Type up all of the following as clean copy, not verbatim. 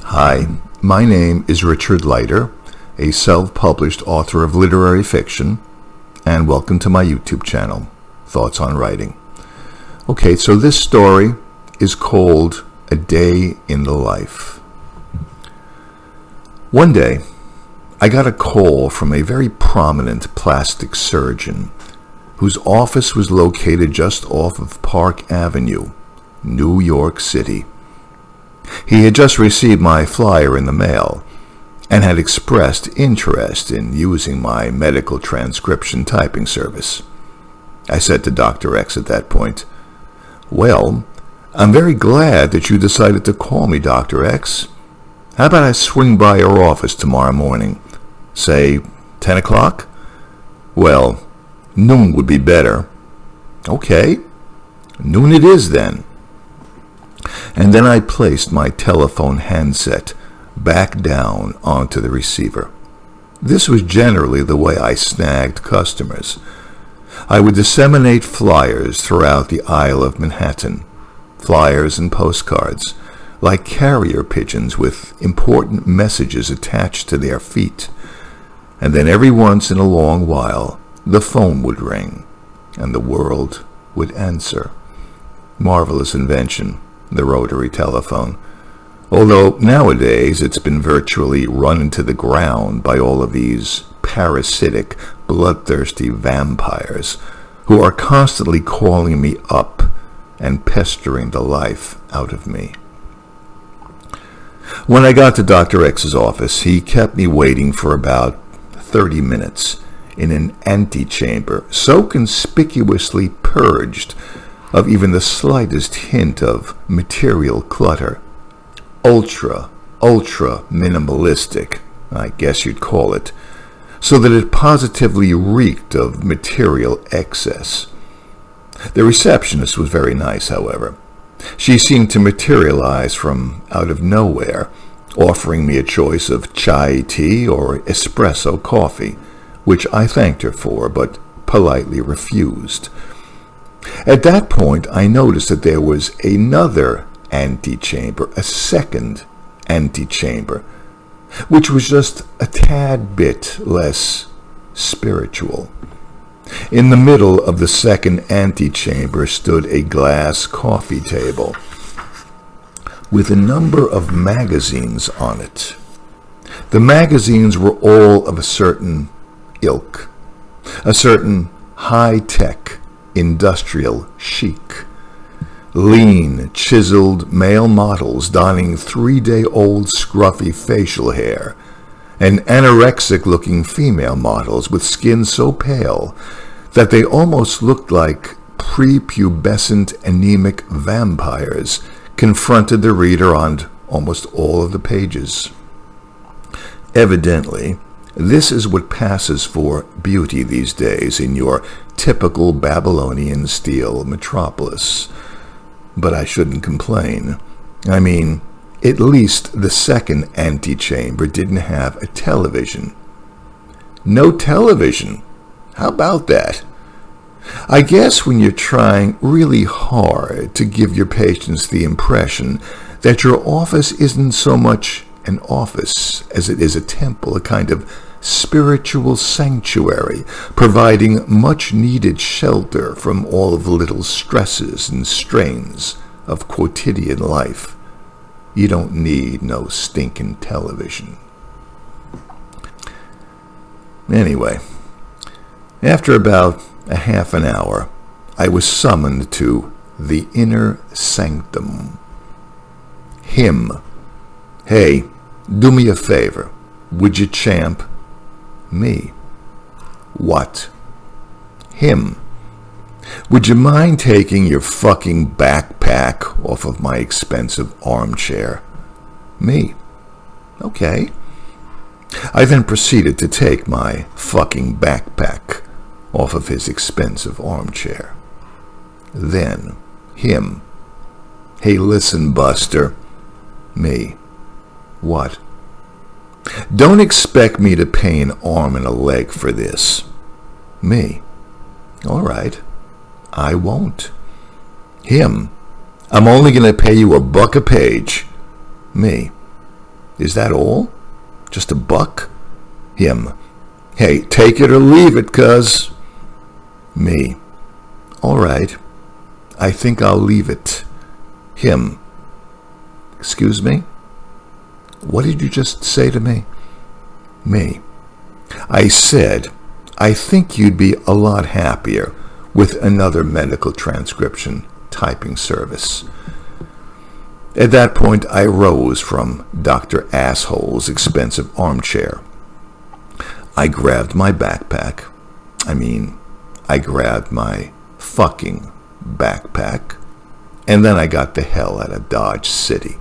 Hi, my name is Richard Leiter, a self-published author of literary fiction, and welcome to my YouTube channel, Thoughts on Writing. Okay, so this story is called A Day in the Life. One day, I got a call from a very prominent plastic surgeon whose office was located just off of Park Avenue, New York City. He had just received my flyer in the mail and had expressed interest in using my medical transcription typing service. I said to Dr. X at that point, "Well, I'm very glad that you decided to call me, Dr. X. How about I swing by your office tomorrow morning? Say 10 o'clock? Well, noon would be better." "Okay, noon it is then." And then I placed my telephone handset back down onto the receiver. This was generally the way I snagged customers. I would disseminate flyers throughout the Isle of Manhattan, flyers and postcards, like carrier pigeons with important messages attached to their feet. And then every once in a long while, the phone would ring, and the world would answer. Marvelous invention, the rotary telephone. Although nowadays it's been virtually run into the ground by all of these parasitic, bloodthirsty vampires who are constantly calling me up and pestering the life out of me. When I got to Dr. X's office, he kept me waiting for about 30 minutes in an antechamber so conspicuously purged of even the slightest hint of material clutter. Ultra minimalistic, I guess you'd call it, so that it positively reeked of material excess. The receptionist was very nice, however. She seemed to materialize from out of nowhere, offering me a choice of chai tea or espresso coffee, which I thanked her for, but politely refused. At that point, I noticed that there was another antechamber, a second antechamber, which was just a tad bit less spiritual. In the middle of the second antechamber stood a glass coffee table with a number of magazines on it. The magazines were all of a certain ilk, a certain high-tech, industrial chic. Lean, chiseled male models donning 3-day-old scruffy facial hair, and anorexic-looking female models with skin so pale that they almost looked like prepubescent anemic vampires confronted the reader on almost all of the pages. Evidently, this is what passes for beauty these days in your typical Babylonian steel metropolis. But I shouldn't complain. I mean, at least the second antechamber didn't have a television. No television? How about that? I guess when you're trying really hard to give your patients the impression that your office isn't so much an office as it is a temple, a kind of spiritual sanctuary, providing much-needed shelter from all of the little stresses and strains of quotidian life, you don't need no stinking television. Anyway, after about a half an hour, I was summoned to the inner sanctum. Him. "Hey, do me a favor. Would you, champ?" "Me." "What?" "Him. Would you mind taking your fucking backpack off of my expensive armchair?" "Me." "Okay." I then proceeded to take my fucking backpack off of his expensive armchair. Then, him. "Hey, listen, Buster." "Me." "What?" "Don't expect me to pay an arm and a leg for this." "Me." "All right. I won't." "Him. I'm only going to pay you $1 a page." "Me." Is that all? Just $1? Him. Hey, take it or leave it, cuz. Me. All right. I think I'll leave it. Him. Excuse me? What did you just say to me? Me. I said, I think you'd be a lot happier with another medical transcription typing service. At that point, I rose from Dr. Asshole's expensive armchair. I grabbed my backpack. I grabbed my fucking backpack. And then I got the hell out of Dodge City.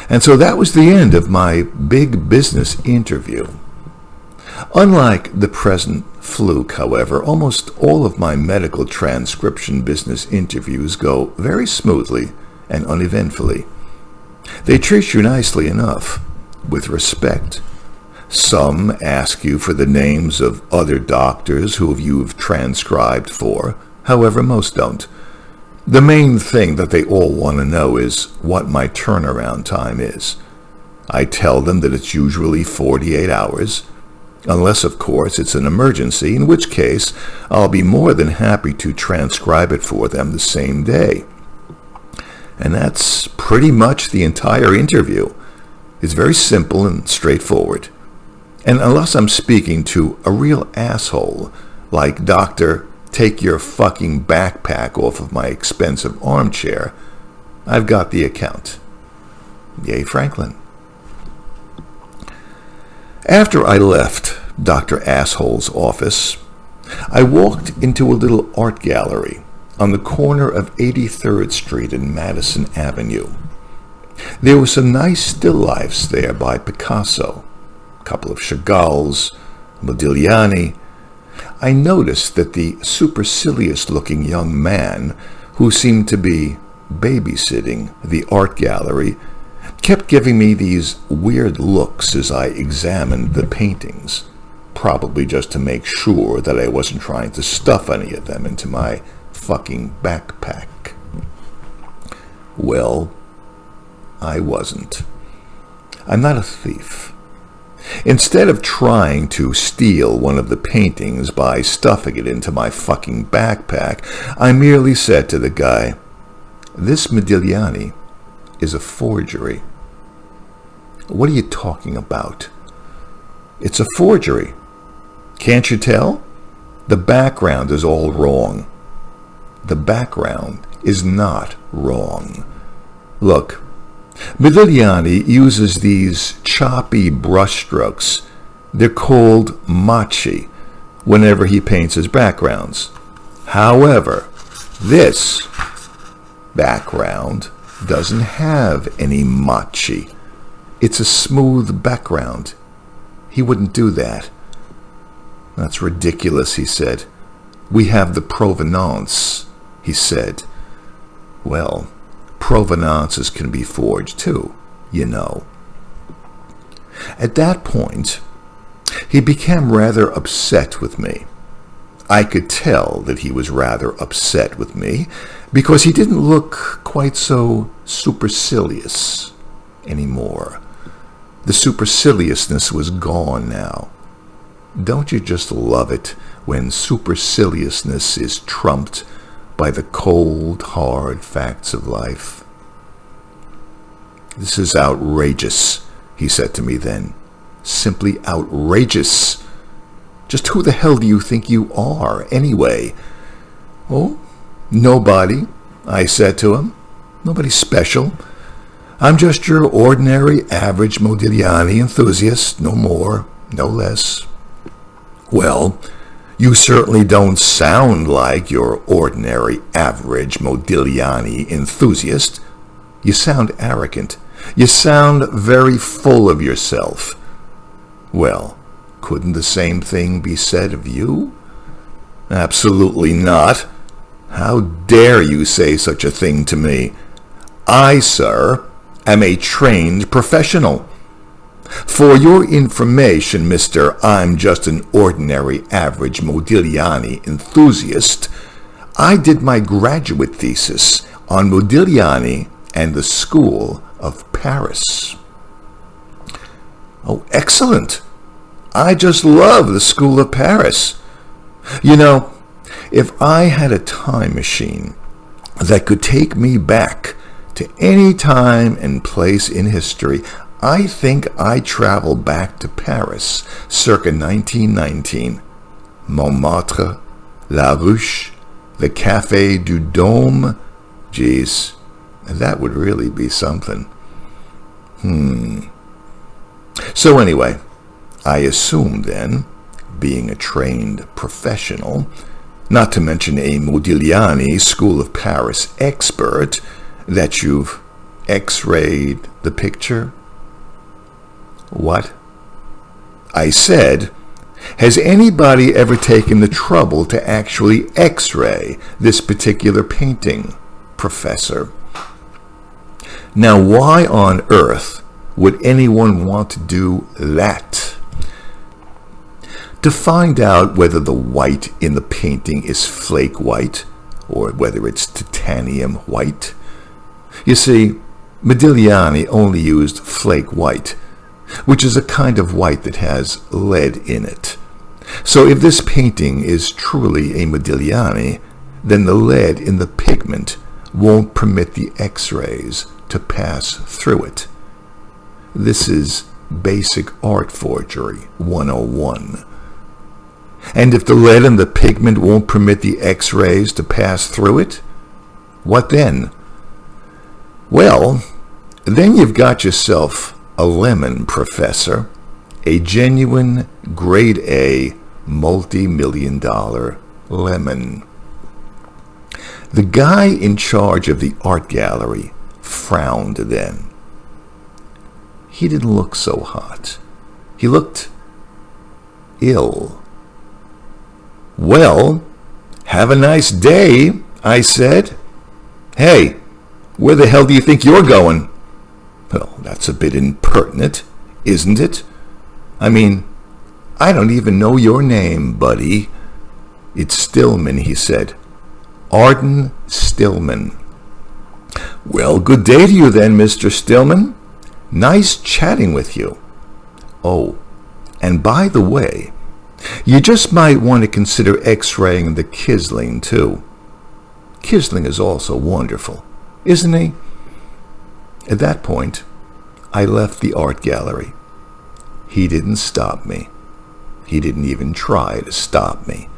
And so that was the end of my big business interview. Unlike the present fluke, however, almost all of my medical transcription business interviews go very smoothly and uneventfully. They treat you nicely enough, with respect. Some ask you for the names of other doctors who you've transcribed for, however, most don't. The main thing that they all want to know is what my turnaround time is. I tell them that it's usually 48 hours, unless, of course, it's an emergency, in which case I'll be more than happy to transcribe it for them the same day. And that's pretty much the entire interview. It's very simple and straightforward. And unless I'm speaking to a real asshole, like Dr. Take your fucking backpack off of my expensive armchair, I've got the account. Yay, Franklin. After I left Dr. Asshole's office, I walked into a little art gallery on the corner of 83rd Street and Madison Avenue. There were some nice still lifes there by Picasso, a couple of Chagalls, Modigliani. I noticed that the supercilious-looking young man who seemed to be babysitting the art gallery kept giving me these weird looks as I examined the paintings, probably just to make sure that I wasn't trying to stuff any of them into my fucking backpack. Well, I wasn't. I'm not a thief. Instead of trying to steal one of the paintings by stuffing it into my fucking backpack, I merely said to the guy, "This Modigliani is a forgery." "What are you talking about?" "It's a forgery. Can't you tell? The background is all wrong." "The background is not wrong. Look, Modigliani uses these choppy brushstrokes. They're called machi whenever he paints his backgrounds. However, this background doesn't have any machi. It's a smooth background. He wouldn't do that." "That's ridiculous," he said. "We have the provenance," he said. "Well, provenances can be forged too, you know." At that point, he became rather upset with me. I could tell that he was rather upset with me because he didn't look quite so supercilious anymore. The superciliousness was gone now. Don't you just love it when superciliousness is trumped by the cold, hard facts of life? "This is outrageous," he said to me then. "Simply outrageous. Just who the hell do you think you are, anyway?" "Oh, nobody," I said to him. "Nobody special. I'm just your ordinary, average Modigliani enthusiast, no more, no less." "Well, you certainly don't sound like your ordinary, average Modigliani enthusiast. You sound arrogant. You sound very full of yourself." "Well, couldn't the same thing be said of you?" "Absolutely not. How dare you say such a thing to me? I, sir, am a trained professional. For your information, mister, I'm just an ordinary, average Modigliani enthusiast. I did my graduate thesis on Modigliani and the School of Paris." Oh, excellent. I just love the School of Paris. You know, if I had a time machine that could take me back to any time and place in history, I think I'd travel back to Paris circa 1919. Montmartre, La Ruche, the Café du Dôme. Geez, that would really be something. So anyway, I assume then, being a trained professional, not to mention a Modigliani School of Paris expert, that you've X-rayed the picture? What? I said, has anybody ever taken the trouble to actually X-ray this particular painting, Professor? Now, why on earth would anyone want to do that? To find out whether the white in the painting is flake white or whether it's titanium white. You see, Modigliani only used flake white, which is a kind of white that has lead in it. So if this painting is truly a Modigliani, then the lead in the pigment won't permit the X-rays to pass through it. This is basic art forgery 101. And if the lead in the pigment won't permit the X-rays to pass through it, what then? Well, then you've got yourself a lemon, Professor, a genuine grade A multi-million-dollar lemon. The guy in charge of the art gallery frowned then. He didn't look so hot. He looked ill. Well, have a nice day, I said. Hey, where the hell do you think you're going? Well, that's a bit impertinent, isn't it? I mean, I don't even know your name, buddy. It's Stillman, he said. Arden Stillman. Well, good day to you then, Mr. Stillman. Nice chatting with you. Oh, and by the way, you just might want to consider X-raying the Kisling, too. Kisling is also wonderful, isn't he? At that point, I left the art gallery. He didn't stop me. He didn't even try to stop me.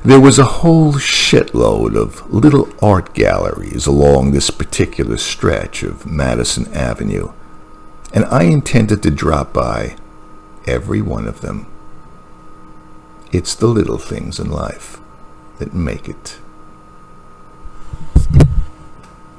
There was a whole shitload of little art galleries along this particular stretch of Madison Avenue, and I intended to drop by every one of them. It's the little things in life that make it.